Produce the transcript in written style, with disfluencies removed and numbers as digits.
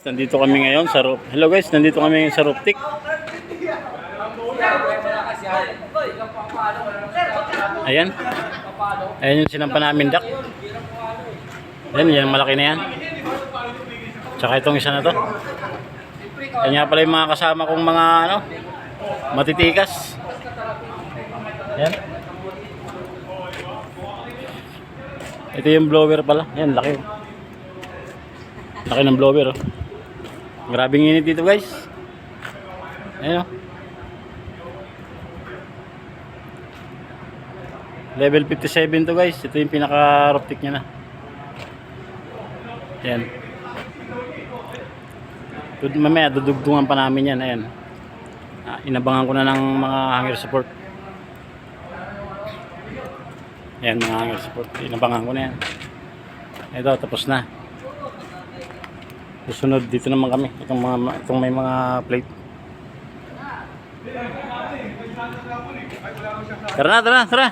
Nandito kami ngayon sa roof. Hello guys, nandito kami ngayon sa Rooftik. Ayan. Ayan yung sinampa namin dak. Ayan, yan malaki na yan. Tsaka itong isa na to. Ayan nga pala yung mga kasama kong mga ano, matitikas. Ayan. Ito yung blower pala. Ayan, laki. Laki ng blower oh. Grabing init dito guys. Ayan oh. Level 57 to guys. Ito yung pinaka Rooftik nya na. Ayan. Mamaya dudugtungan pa namin yan. Ayan. Inabangan ko na ng mga hanger support. Ayan mga hanger support. Inabangan ko na yan. Ito tapos na. Susunod dito naman kami. Itong may mga plate. Tara na, tara, tara.